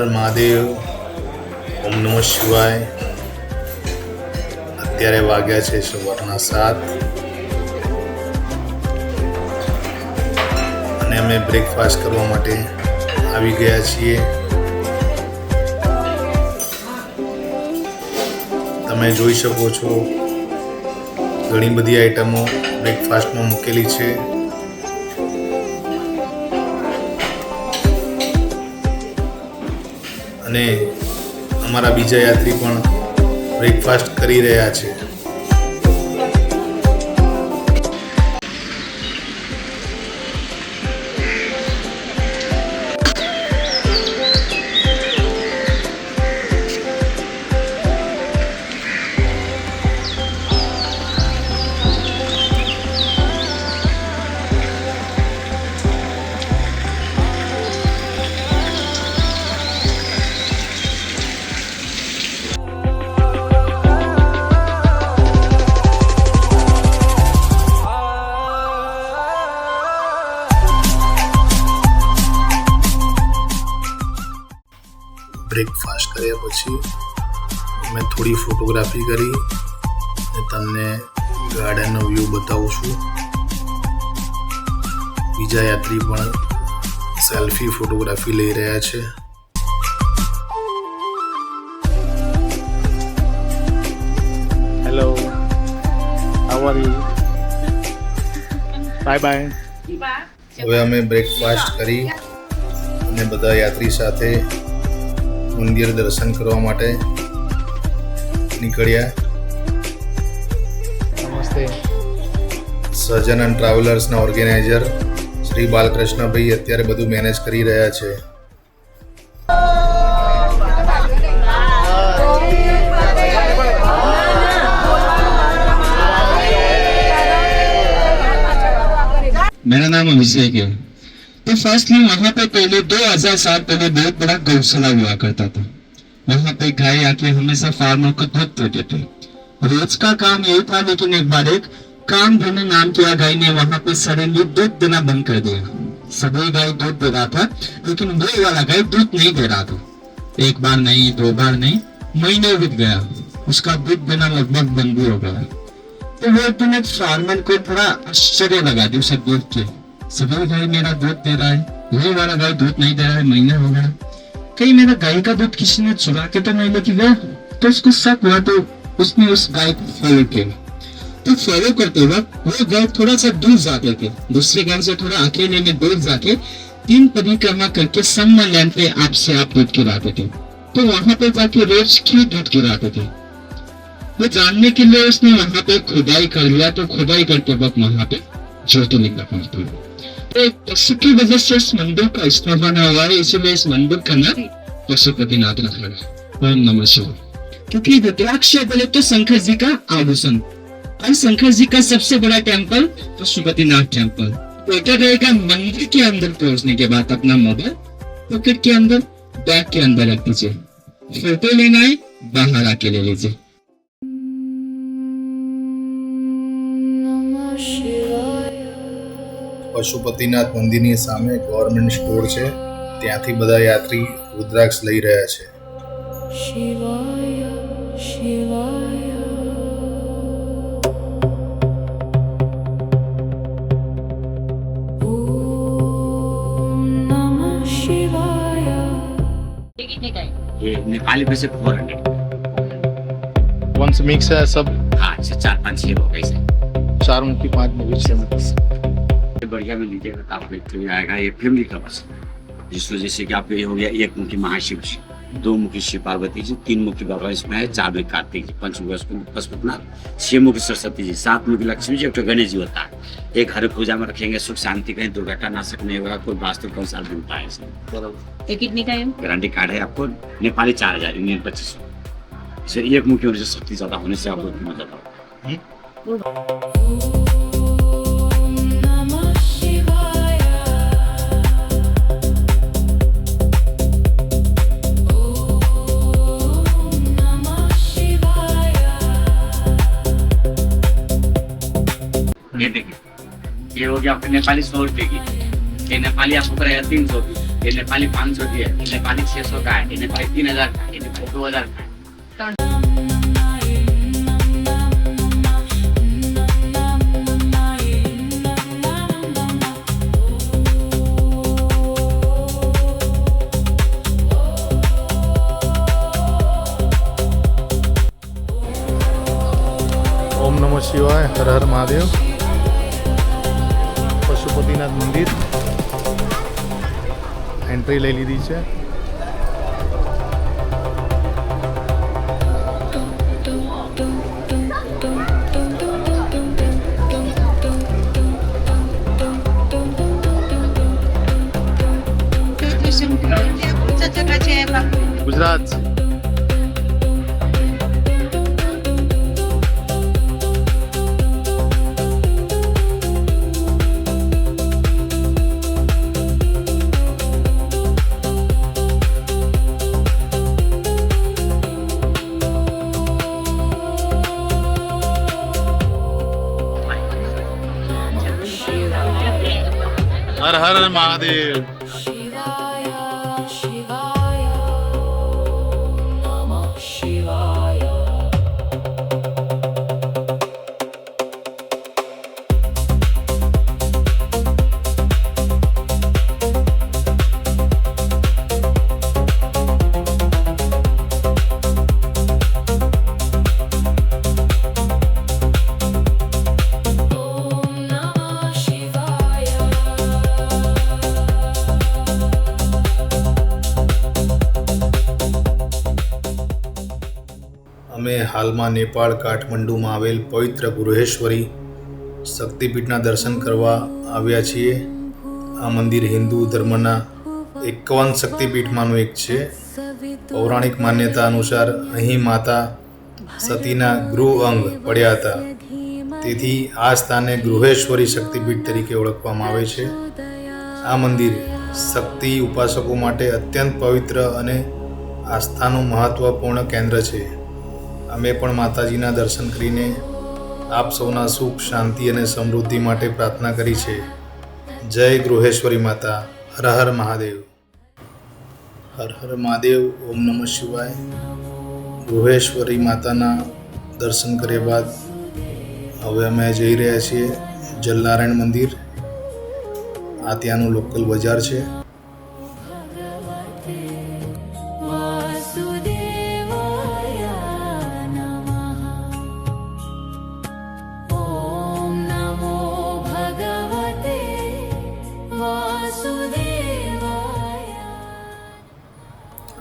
હર મહાદેવ, ઓમ નમઃ શિવાય. અત્યારે વાગ્યા છે સવારના 7 અને અમે બ્રેકફાસ્ટ કરવા માટે આવી ગયા છીએ. તમે જોઈ શકો છો ઘણી બધી આઈટમો બ્રેકફાસ્ટમાં મૂકેલી છે. અને અમારા બીજા યાત્રી પણ બ્રેકફાસ્ટ કરી રહ્યા છે. બ્રેકફાસ્ટ કર્યા પછી મેં થોડી ફોટોગ્રાફી કરી અને તમને ગાર્ડનનો વ્યૂ બતાવું છું. બીજા યાત્રી પણ સેલ્ફી ફોટોગ્રાફી લઈ રહ્યા છે. Hello, how are you? Bye bye. હવે અમે બ્રેકફાસ્ટ કરી અને બધા યાત્રી સાથે મંદિર દર્શન કરવા માટે નીકળ્યા. નમસ્તે. સહજાનંદ ટ્રાવેલર્સના ઓર્ગેનાઇઝર શ્રી બાલકૃષ્ણભાઈ અત્યારે બધું મેનેજ કરી રહ્યા છે. मेरा नाम अभिषेक है. तो फर्स्टली वहाँ पे पहले 2000 साल पहले बहुत बड़ा गौशाला हुआ करता था. वहाँ पे गाय आके हमेशा फार्मर को दूध देते थे. रोज का काम यही था, लेकिन एक बार एक काम धन्य नाम किया गाय ने वहाँ पे सडनली दूध देना बंद कर दिया. सभी गाय दूध दे रहा था, लेकिन वो वाला गाय दूध नहीं दे रहा था. एक बार नहीं, 2 बार नहीं, महीने बीत गया, उसका दूध देना लगभग बंद हो गया. तो वो इतने फार्मर को थोड़ा आश्चर्य लगा दी उसे दूध के. सभी गाय मेरा दूध दे रहा है, ये वाला गाय दूध नहीं दे रहा है, महीना हो गया, कहीं मेरा गाय का दूध किसी ने चुरा के तो नहीं लेके गया. तो उसको शक हुआ, तो उसने उस गाय को फॉलो किया. तो फॉलो करते वक्त वो गाय थोड़ा सा दूर जाते थे, दूसरे गाय से थोड़ा अकेले में दूर जाके 3 परिक्रमा करके सम्मा लैंड पे आपसे आप दूध गिराते थे. तो वहां पे जाके रोज क्यों दूध गिराते थे वो जानने के लिए उसने वहां पे खुदाई कर लिया. तो खुदाई करते वक्त वहां पे ज्योतिर्लिंग रखा था. तो पशु की वजह से इस मंदिर का स्थान बना हुआ है, इसलिए इस मंदिर का नाम पशुपतिनाथ रखा है. ओम नमः शिवाय. क्योंकि रुद्राक्ष बोले तो शंकर जी का आभूषण, और शंकर जी का सबसे बड़ा टेम्पल पशुपतिनाथ टेम्पल. बेटर रहेगा मंदिर के अंदर पहुंचने के बाद अपना मोबाइल पॉकेट के अंदर, बैग के अंदर रख दीजिए. फोटो लेना है बाहर आके ले लीजिए. પશુપતિનાથ મંદિરની સામે ગવર્મેન્ટ સ્ટોર છે, ત્યાંથી બધા યાત્રી રુદ્રાક્ષ લઈ રહ્યા છે. ये नेपाली में से 400. वंस मिक्स है सब. हाँ, ऐसे 4-5-6 लोग ऐसे 4 मुखी 5 मुखी 6 मुखी. ये बढ़िया में लीजिएगा तो आपको एक आएगा. ये फैमिली का बस, जिस वजह से कि आपको ये हो गया 1 मुखी महाशिव जी, 2 मुखी शिव पार्वती जी, 3 मुखी भगवान इसमें है, 4 मुखी कार्तिक जी, 5 मुखी पशुपतिनाथ, 6 मुखी सरस्वती जी, 7 मुखी लक्ष्मी जी, 1 गणेश जी होता है. एक हर पूजा में रखेंगे, सुख शांति कहीं दुर्घटना ना सकने होगा, कोई वास्तु कौन साल मिलता है. ये कितने का है? गारंटी कार्ड है आपको. नेपाली 4000, इंडियन 2500. इसे 1 मुखी होने से शक्ति ज्यादा होने से आपको मजा आता है. ये देखिए, ये हो गया आपको नेपाली 100 रुपए की. ये नेपाली आपको पड़ेगा 300 की. ये नेपाली 500 की है, ये नेपाली 600 का है, ये नेपाली 3000 का है, ये नेपाली 2000 का है। ઓમ નમઃ શિવાય, હર હર મહાદેવ. પશુપતિનાથ મંદિર એન્ટ્રી લઈ લીધી છે. ગુજરાત. હર હર મહાદેવ. અમે હાલમાં નેપાળ કાઠમંડુમાં આવેલ પવિત્ર ગૃહેશ્વરી શક્તિપીઠના દર્શન કરવા આવ્યા છીએ. આ મંદિર હિન્દુ ધર્મના 51 શક્તિપીઠમાંનું એક છે. પૌરાણિક માન્યતા અનુસાર અહીં માતા સતીના ગૃહ અંગ પડ્યા હતા, તેથી આ સ્થાને ગૃહેશ્વરી શક્તિપીઠ તરીકે ઓળખવામાં આવે છે. આ મંદિર શક્તિ ઉપાસકો માટે અત્યંત પવિત્ર અને આસ્થાનું મહત્વપૂર્ણ કેન્દ્ર છે. અમે પણ માતાજીના દર્શન કરીને આપ સૌના સુખ, શાંતિ અને સમૃદ્ધિ માટે પ્રાર્થના કરી છે. જય ગૃહેશ્વરી માતા. હર હર મહાદેવ. હર હર મહાદેવ. ઓમ નમઃ શિવાય. ગૃહેશ્વરી માતાના દર્શન કર્યા બાદ હવે અમે જઈ રહ્યા છીએ જલનારાયણ મંદિર. આ ત્યાંનું લોકલ બજાર છે.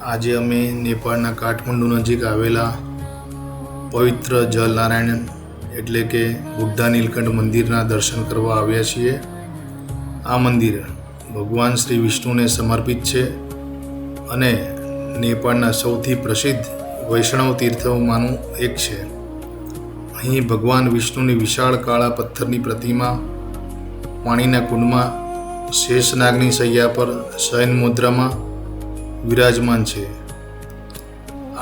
આજે અમે નેપાળના કાઠમંડુ નજીક આવેલા પવિત્ર જલનારાયણ એટલે કે બુદ્ધા નીલકંઠ મંદિરના દર્શન કરવા આવ્યા છીએ. આ મંદિર ભગવાન શ્રી વિષ્ણુને સમર્પિત છે અને નેપાળના સૌથી પ્રસિદ્ધ વૈષ્ણવ તીર્થોમાંનું એક છે. અહીં ભગવાન વિષ્ણુની વિશાળ કાળા પથ્થરની પ્રતિમા પાણીના કુંડમાં શેષનાગની શૈયા પર શયન મુદ્રામાં વિરાજમાન છે.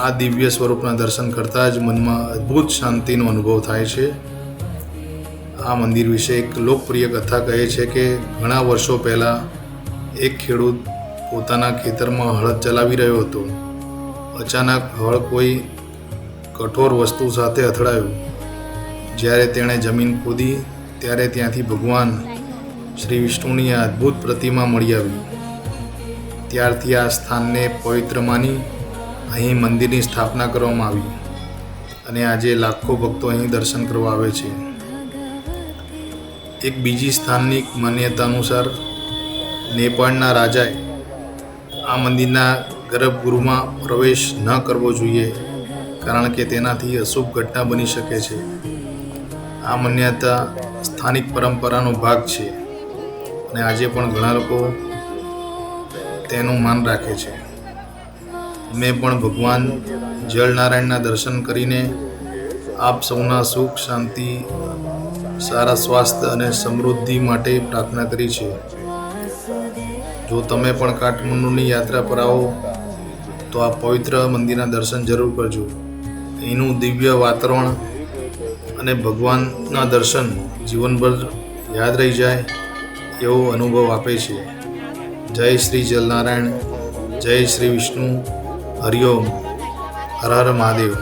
આ દિવ્ય સ્વરૂપના દર્શન કરતાં જ મનમાં અદ્ભુત શાંતિનો અનુભવ થાય છે. આ મંદિર વિશે એક લોકપ્રિય કથા કહે છે કે ઘણા વર્ષો પહેલાં એક ખેડૂત પોતાના ખેતરમાં હળ ચલાવી રહ્યો હતો. અચાનક હળ કોઈ કઠોર વસ્તુ સાથે અથડાયું. જ્યારે તેણે જમીન ખોદી ત્યારે ત્યાંથી ભગવાન શ્રી વિષ્ણુની આ અદ્ભુત પ્રતિમા મળી આવી. ત્યારથી આ સ્થાનને પવિત્ર માની અહીં મંદિરની સ્થાપના કરવામાં આવી અને આજે લાખો ભક્તો અહીં દર્શન કરવા આવે છે. એક બીજી સ્થાનિક માન્યતા અનુસાર નેપાળના રાજાએ આ મંદિરના ગર્ભગૃહમાં પ્રવેશ ન કરવો જોઈએ, કારણ કે તેનાથી અશુભ ઘટના બની શકે છે. આ માન્યતા સ્થાનિક પરંપરાનો ભાગ છે અને આજે પણ ઘણા લોકો તેનું માન રાખે છે. અમે પણ ભગવાન જલનારાયણના દર્શન કરીને આપ સૌના સુખ, શાંતિ, સારા સ્વાસ્થ્ય અને સમૃદ્ધિ માટે પ્રાર્થના કરી છે. જો તમે પણ કાઠમંડુની યાત્રા પર આવો તો આ પવિત્ર મંદિરના દર્શન જરૂર કરજો. એનું દિવ્ય વાતાવરણ અને ભગવાનના દર્શન જીવનભર યાદ રહી જાય એવો અનુભવ આપે છે. જય શ્રી જલનારાયણ, જય શ્રી વિષ્ણુ, હરિઓમ, હર હર મહાદેવ.